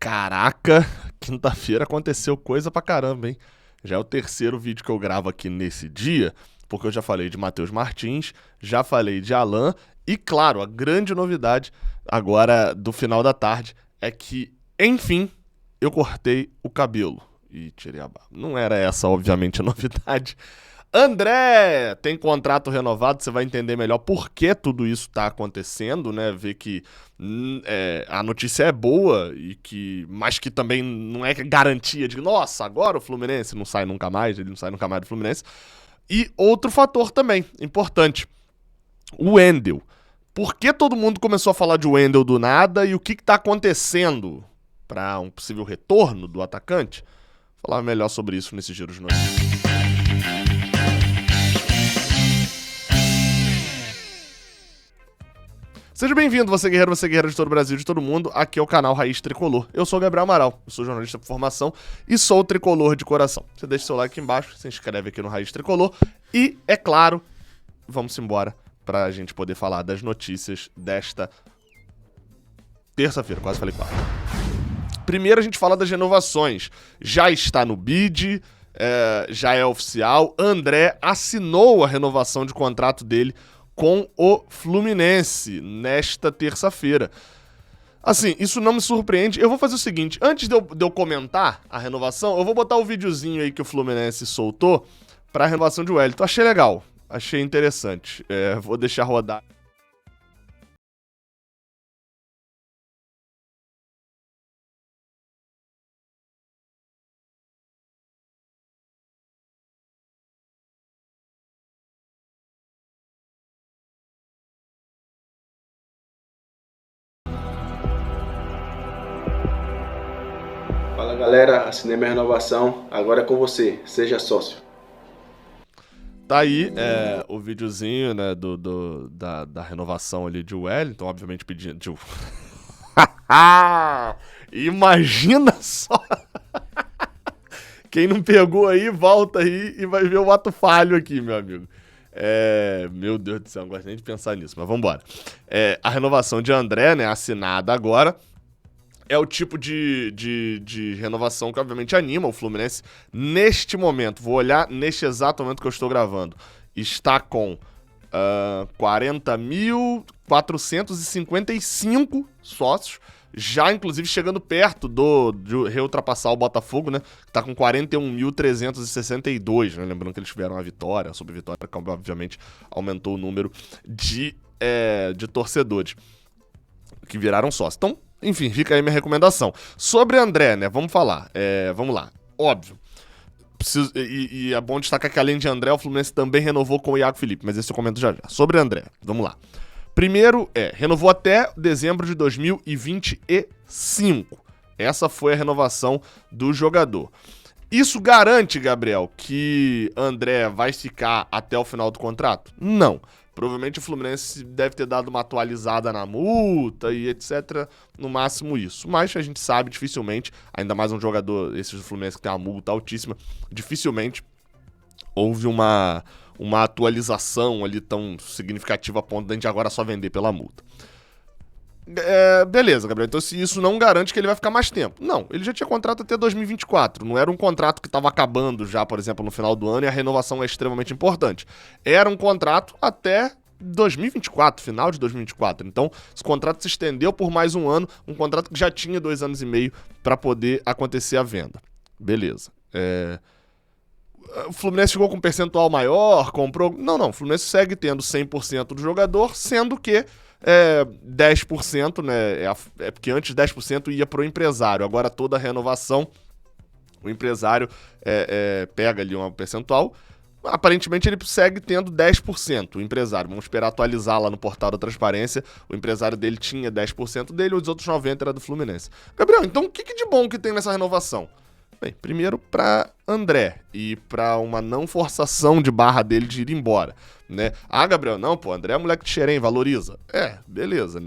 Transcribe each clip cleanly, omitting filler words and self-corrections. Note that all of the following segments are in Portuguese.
Caraca, quinta-feira aconteceu coisa pra caramba, hein? Já é o terceiro vídeo que eu gravo aqui nesse dia, porque eu já falei de Matheus Martins, já falei de Alan, e claro, a grande novidade agora do final da tarde é que, enfim, eu cortei o cabelo e tirei a barba. Não era essa, obviamente, a novidade. André tem contrato renovado, você vai entender melhor por que tudo isso tá acontecendo, né? Ver que a notícia é boa, mas que também não é garantia de nossa, agora o Fluminense não sai nunca mais, ele não sai nunca mais do Fluminense. E outro fator também, importante, o Wendel. Por que todo mundo começou a falar de Wendel do nada e o que tá acontecendo para um possível retorno do atacante? Vou falar melhor sobre isso nesse giro de notícias. Seja bem-vindo, você guerreiro de todo o Brasil, de todo mundo. Aqui é o canal Raiz Tricolor. Eu sou o Gabriel Amaral, eu sou jornalista por formação e sou tricolor de coração. Você deixa seu like aqui embaixo, se inscreve aqui no Raiz Tricolor e, é claro, vamos embora pra gente poder falar das notícias desta terça-feira, quase falei quarta. Primeiro a gente fala das renovações. Já está no bid, já é oficial. André assinou a renovação de contrato dele com o Fluminense nesta terça-feira. Assim, isso não me surpreende. Eu vou fazer o seguinte, antes de eu comentar a renovação, eu vou botar o videozinho aí que o Fluminense soltou para a renovação de Wellington. Achei legal, achei interessante. Vou deixar rodar. Fala galera, assinei minha renovação, agora é com você, seja sócio. Tá aí o videozinho, né, da renovação ali de Wellington, obviamente pedindo... Imagina só! Quem não pegou aí, volta aí e vai ver o ato falho aqui, meu amigo. Meu Deus do céu, não gosto nem de pensar nisso, mas vambora. A renovação de André, né, assinada agora, é o tipo de renovação que obviamente anima o Fluminense neste momento. Vou olhar neste exato momento que eu estou gravando. Está com 40.455 sócios, já inclusive chegando perto de reultrapassar o Botafogo, né? Que tá com 41.362, né? Lembrando que eles tiveram a vitória, sobre vitória, que obviamente aumentou o número de torcedores que viraram sócios. Então, enfim, fica aí minha recomendação. Sobre André, né? Vamos falar. Vamos lá. Óbvio. E é bom destacar que além de André, o Fluminense também renovou com o Iago Felipe, mas esse eu comento já. Sobre André, vamos lá. Primeiro renovou até dezembro de 2025. Essa foi a renovação do jogador. Isso garante, Gabriel, que André vai ficar até o final do contrato? Não. Provavelmente o Fluminense deve ter dado uma atualizada na multa e etc. No máximo isso. Mas a gente sabe, dificilmente, ainda mais um jogador, esse do Fluminense que tem uma multa altíssima, dificilmente houve uma atualização ali tão significativa a ponto de a gente agora só vender pela multa. Beleza, Gabriel, então se isso não garante que ele vai ficar mais tempo. Não, ele já tinha contrato até 2024, não era um contrato que estava acabando já, por exemplo, no final do ano e a renovação é extremamente importante. Era um contrato até 2024, final de 2024, então esse contrato se estendeu por mais um ano, um contrato que já tinha 2 anos e meio para poder acontecer a venda. Beleza. O Fluminense ficou com um percentual maior, comprou... Não, o Fluminense segue tendo 100% do jogador, sendo que 10%, né? Porque antes 10% ia pro empresário. Agora toda a renovação, o empresário pega ali um percentual. Aparentemente ele segue tendo 10%, o empresário. Vamos esperar atualizar lá no portal da transparência. O empresário dele tinha 10% dele, os outros 90% era do Fluminense. Gabriel, então o que de bom que tem nessa renovação? Bem, primeiro, para André e para uma não forçação de barra dele de ir embora, né? Ah, Gabriel, não, pô, André é moleque de Xerém, valoriza. Beleza,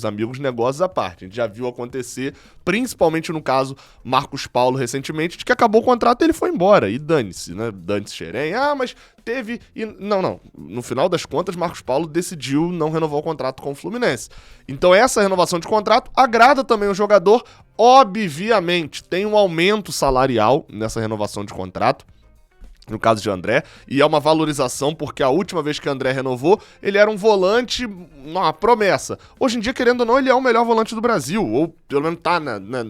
amigos, negócios à parte. A gente já viu acontecer, principalmente no caso Marcos Paulo recentemente, de que acabou o contrato e ele foi embora. E dane-se, né? Dane-se Xerém. Mas teve... Não. No final das contas, Marcos Paulo decidiu não renovar o contrato com o Fluminense. Então essa renovação de contrato agrada também o jogador. Obviamente, tem um aumento salarial nessa renovação de contrato, no caso de André, e é uma valorização porque a última vez que André renovou, ele era um volante, uma promessa. Hoje em dia, querendo ou não, ele é o melhor volante do Brasil, ou pelo menos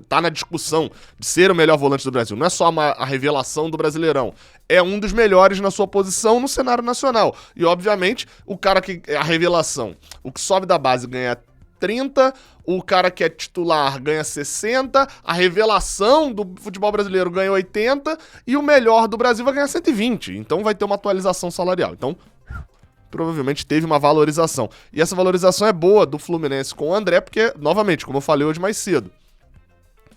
tá na discussão de ser o melhor volante do Brasil. Não é só a revelação do Brasileirão, é um dos melhores na sua posição no cenário nacional. E, obviamente, o cara que é a revelação, o que sobe da base ganha 30, o cara que é titular ganha 60, a revelação do futebol brasileiro ganha 80 e o melhor do Brasil vai ganhar 120. Então vai ter uma atualização salarial. Então, provavelmente teve uma valorização. E essa valorização é boa do Fluminense com o André, porque, novamente, como eu falei hoje mais cedo,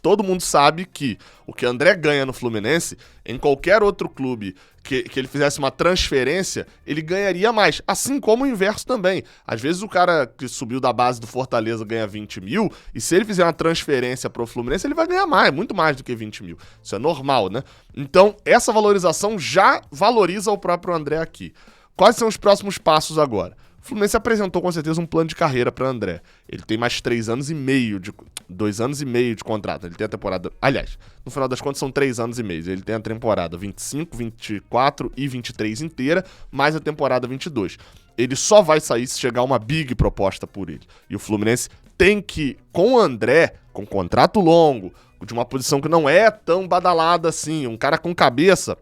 todo mundo sabe que o que André ganha no Fluminense, em qualquer outro clube que ele fizesse uma transferência, ele ganharia mais. Assim como o inverso também. Às vezes o cara que subiu da base do Fortaleza ganha 20 mil, e se ele fizer uma transferência pro Fluminense, ele vai ganhar mais, muito mais do que 20 mil. Isso é normal, né? Então, essa valorização já valoriza o próprio André aqui. Quais são os próximos passos agora? O Fluminense apresentou com certeza um plano de carreira para André. Ele tem mais 2 anos e meio de contrato. Ele tem a temporada... Aliás, no final das contas são 3 anos e meio. Ele tem a temporada 25, 24 e 23 inteira, mais a temporada 22. Ele só vai sair se chegar uma big proposta por ele. E o Fluminense tem que, com o André, com contrato longo, de uma posição que não é tão badalada assim, um cara com cabeça,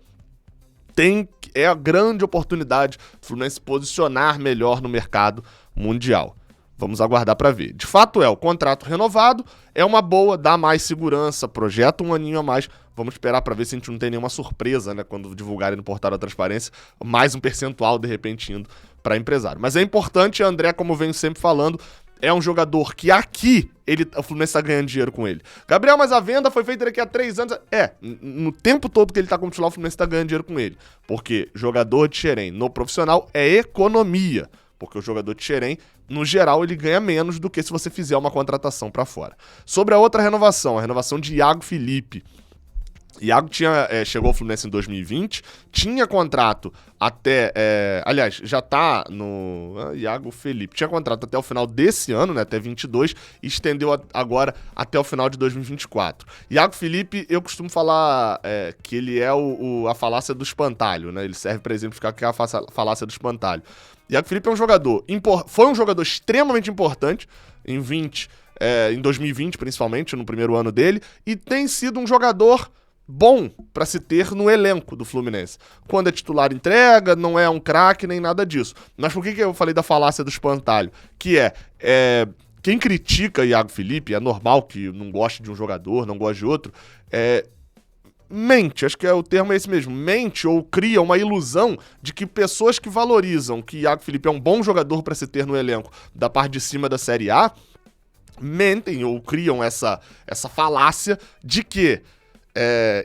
é a grande oportunidade do Fluminense se posicionar melhor no mercado mundial. Vamos aguardar para ver. De fato o contrato renovado é uma boa, dá mais segurança, projeta um aninho a mais. Vamos esperar para ver se a gente não tem nenhuma surpresa, né, quando divulgarem no portal da transparência, mais um percentual de repente indo para empresário. Mas é importante, André, como eu venho sempre falando, é um jogador que aqui o Fluminense está ganhando dinheiro com ele. Gabriel, mas a venda foi feita daqui a 3 anos. No tempo todo que ele está como titular, o Fluminense está ganhando dinheiro com ele. Porque jogador de Xerém no profissional é economia. Porque o jogador de Xerém, no geral, ele ganha menos do que se você fizer uma contratação para fora. Sobre a outra renovação, a renovação de Iago Felipe. Iago chegou ao Fluminense em 2020, tinha contrato até... aliás, já tá no... Iago Felipe. Tinha contrato até o final desse ano, né, até 22, e estendeu agora até o final de 2024. Iago Felipe, eu costumo falar que ele é a falácia do espantalho, né? Ele serve para exemplificar que é a falácia do espantalho. Iago Felipe é um jogador... Foi um jogador extremamente importante em 2020, principalmente, no primeiro ano dele, e tem sido um jogador bom para se ter no elenco do Fluminense. Quando é titular, entrega, não é um craque nem nada disso. Mas por que eu falei da falácia do espantalho? Que quem critica Iago Felipe, é normal que não goste de um jogador, não goste de outro, mente, acho que o termo é esse mesmo, mente ou cria uma ilusão de que pessoas que valorizam que Iago Felipe é um bom jogador para se ter no elenco da parte de cima da Série A, mentem ou criam essa falácia de que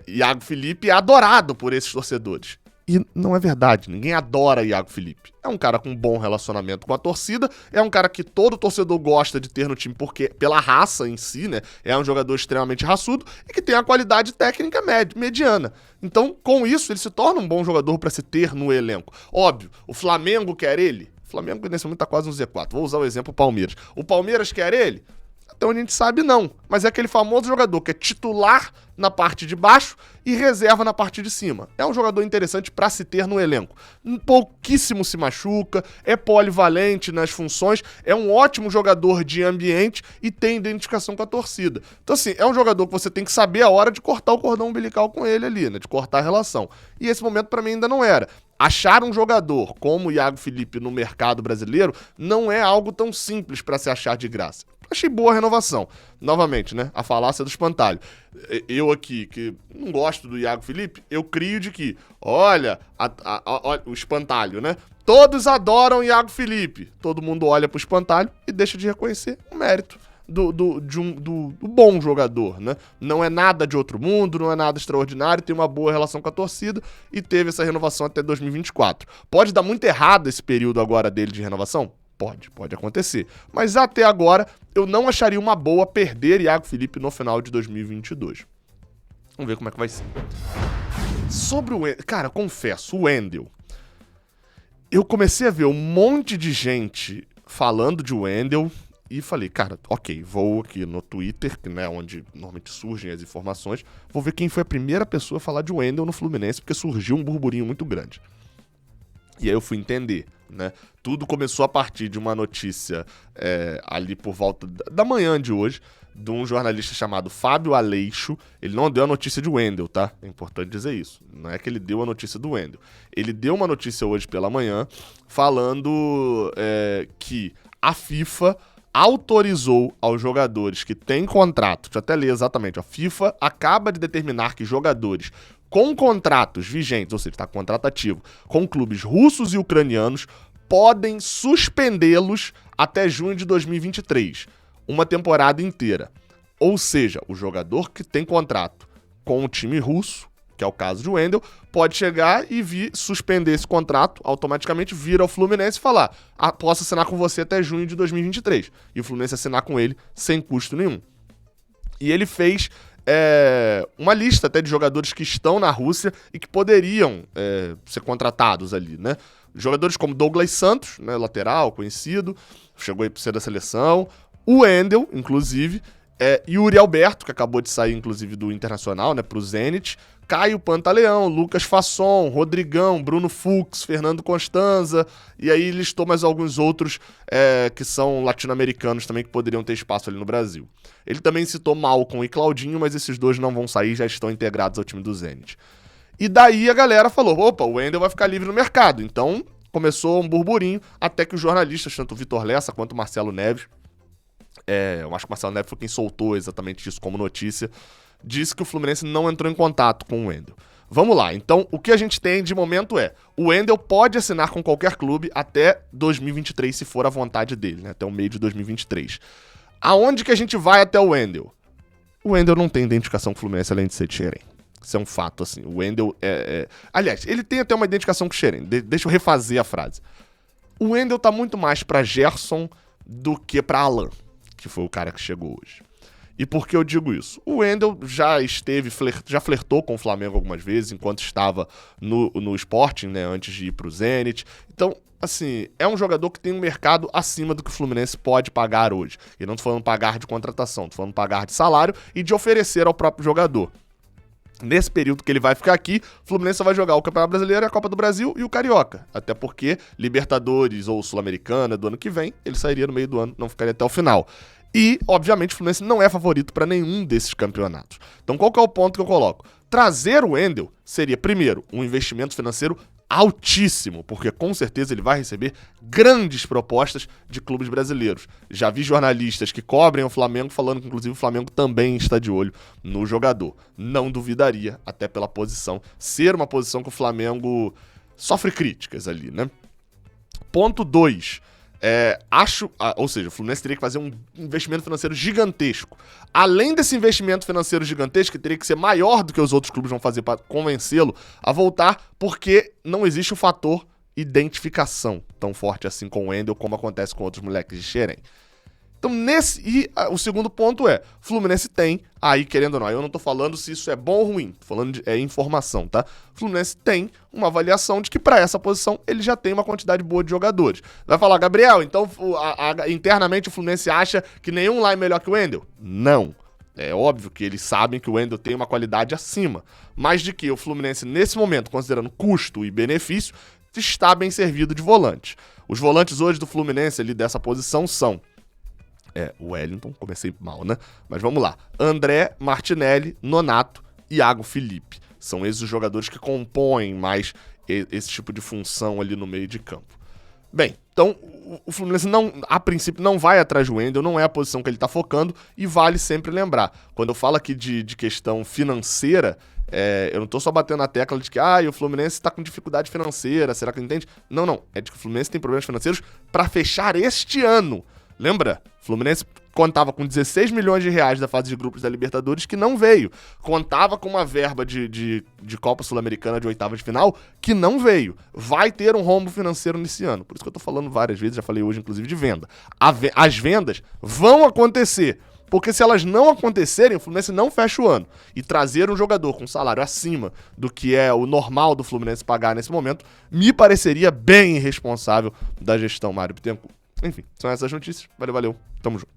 Iago Felipe é adorado por esses torcedores. E não é verdade, ninguém adora Iago Felipe. É um cara com um bom relacionamento com a torcida, é um cara que todo torcedor gosta de ter no time pela raça em si, né? É um jogador extremamente raçudo e que tem a qualidade técnica mediana. Então, com isso, ele se torna um bom jogador para se ter no elenco. Óbvio, o Flamengo quer ele? O Flamengo nesse momento tá quase no Z4. Vou usar o exemplo Palmeiras. O Palmeiras quer ele? Então a gente sabe não, mas é aquele famoso jogador que é titular na parte de baixo e reserva na parte de cima. É um jogador interessante para se ter no elenco. Pouquíssimo se machuca, é polivalente nas funções, é um ótimo jogador de ambiente e tem identificação com a torcida. Então assim, é um jogador que você tem que saber a hora de cortar o cordão umbilical com ele ali, né, de cortar a relação. E esse momento para mim ainda não era. Achar um jogador como o Iago Felipe no mercado brasileiro não é algo tão simples para se achar de graça. Achei boa a renovação. Novamente, né? A falácia do espantalho. Eu aqui, que não gosto do Iago Felipe, eu crio de que, olha, o espantalho, né? Todos adoram Iago Felipe. Todo mundo olha pro espantalho e deixa de reconhecer o mérito do bom jogador, né? Não é nada de outro mundo, não é nada extraordinário, tem uma boa relação com a torcida e teve essa renovação até 2024. Pode dar muito errado esse período agora dele de renovação? Pode acontecer. Mas até agora, eu não acharia uma boa perder Iago Felipe no final de 2022. Vamos ver como é que vai ser. Sobre o Wendel, cara, confesso, o Wendel, eu comecei a ver um monte de gente falando de Wendel e falei, cara, ok, vou aqui no Twitter, que é onde normalmente surgem as informações, vou ver quem foi a primeira pessoa a falar de Wendel no Fluminense, porque surgiu um burburinho muito grande. E aí eu fui entender, né? Tudo começou a partir de uma notícia ali por volta da manhã de hoje, de um jornalista chamado Fábio Aleixo. Ele não deu a notícia de Wendel, tá? É importante dizer isso. Não é que ele deu a notícia do Wendel. Ele deu uma notícia hoje pela manhã falando que a FIFA autorizou aos jogadores que têm contrato, deixa eu até ler exatamente, a FIFA acaba de determinar que jogadores com contratos vigentes, ou seja, está com contrato ativo, com clubes russos e ucranianos, podem suspendê-los até junho de 2023, uma temporada inteira. Ou seja, o jogador que tem contrato com o time russo, que é o caso de Wendel, pode chegar e suspender esse contrato, automaticamente vir ao Fluminense e falar, posso assinar com você até junho de 2023. E o Fluminense assinar com ele sem custo nenhum. E ele fez uma lista até de jogadores que estão na Rússia e que poderiam ser contratados ali, né? Jogadores como Douglas Santos, né, lateral, conhecido, chegou aí para ser da seleção, o Wendel, inclusive, Yuri Alberto, que acabou de sair, inclusive, do Internacional, né, pro Zenit, Caio Pantaleão, Lucas Fasson, Rodrigão, Bruno Fux, Fernando Constanza, e aí listou mais alguns outros que são latino-americanos também, que poderiam ter espaço ali no Brasil. Ele também citou Malcom e Claudinho, mas esses dois não vão sair, já estão integrados ao time do Zenit. E daí a galera falou, opa, o Wendel vai ficar livre no mercado. Então começou um burburinho, até que os jornalistas, tanto o Vitor Lessa quanto o Marcelo Neves, eu acho que o Marcelo Neves foi quem soltou exatamente isso como notícia, disse que o Fluminense não entrou em contato com o Wendel. Vamos lá, então o que a gente tem de momento o Wendel pode assinar com qualquer clube até 2023, se for a vontade dele, né? Até o meio de 2023. Aonde que a gente vai até o Wendel? O Wendel não tem identificação com o Fluminense além de ser de Xerém. Isso é um fato, assim. O Wendel Aliás, ele tem até uma identificação com o Xerém. Deixa eu refazer a frase. O Wendel tá muito mais pra Gerson do que pra Alan, que foi o cara que chegou hoje. E por que eu digo isso? O Wendel já flertou com o Flamengo algumas vezes, enquanto estava no Sporting, né, antes de ir pro Zenit. Então, assim, é um jogador que tem um mercado acima do que o Fluminense pode pagar hoje. E não tô falando pagar de contratação, tô falando pagar de salário e de oferecer ao próprio jogador. Nesse período que ele vai ficar aqui, o Fluminense só vai jogar o Campeonato Brasileiro, a Copa do Brasil e o Carioca. Até porque Libertadores ou Sul-Americana do ano que vem, ele sairia no meio do ano, não ficaria até o final. E, obviamente, o Fluminense não é favorito para nenhum desses campeonatos. Então, qual que é o ponto que eu coloco? Trazer o Wendel seria, primeiro, um investimento financeiro altíssimo, porque com certeza ele vai receber grandes propostas de clubes brasileiros. Já vi jornalistas que cobrem o Flamengo falando que, inclusive, o Flamengo também está de olho no jogador. Não duvidaria, até pela posição, ser uma posição que o Flamengo sofre críticas ali, né? Ponto 2. Ou seja, o Fluminense teria que fazer um investimento financeiro gigantesco. Além desse investimento financeiro gigantesco, que teria que ser maior do que os outros clubes vão fazer para convencê-lo a voltar, porque não existe o fator identificação tão forte assim com o Wendel, como acontece com outros moleques de Xerém. Então, o segundo ponto Fluminense tem, aí querendo ou não, eu não tô falando se isso é bom ou ruim, tô falando de informação, tá? Fluminense tem uma avaliação de que para essa posição ele já tem uma quantidade boa de jogadores. Vai falar, Gabriel, então internamente o Fluminense acha que nenhum lá é melhor que o Wendel? Não. É óbvio que eles sabem que o Wendel tem uma qualidade acima, mas de que o Fluminense, nesse momento, considerando custo e benefício, está bem servido de volantes. Os volantes hoje do Fluminense ali dessa posição são o Wellington, comecei mal, né? Mas vamos lá. André, Martinelli, Nonato e Iago Felipe. São esses os jogadores que compõem mais esse tipo de função ali no meio de campo. Bem, então o Fluminense a princípio não vai atrás do Wendel, não é a posição que ele tá focando, e vale sempre lembrar. Quando eu falo aqui de questão financeira, eu não tô só batendo na tecla de que o Fluminense tá com dificuldade financeira, será que entende? Não, é de que o Fluminense tem problemas financeiros para fechar este ano. Lembra? O Fluminense contava com 16 milhões de reais da fase de grupos da Libertadores que não veio. Contava com uma verba de Copa Sul-Americana de oitava de final que não veio. Vai ter um rombo financeiro nesse ano. Por isso que eu tô falando várias vezes, já falei hoje inclusive de venda. As vendas vão acontecer. Porque se elas não acontecerem, o Fluminense não fecha o ano. E trazer um jogador com salário acima do que é o normal do Fluminense pagar nesse momento, me pareceria bem irresponsável da gestão Mário Bittencourt. Enfim, são essas notícias. Valeu, tamo junto.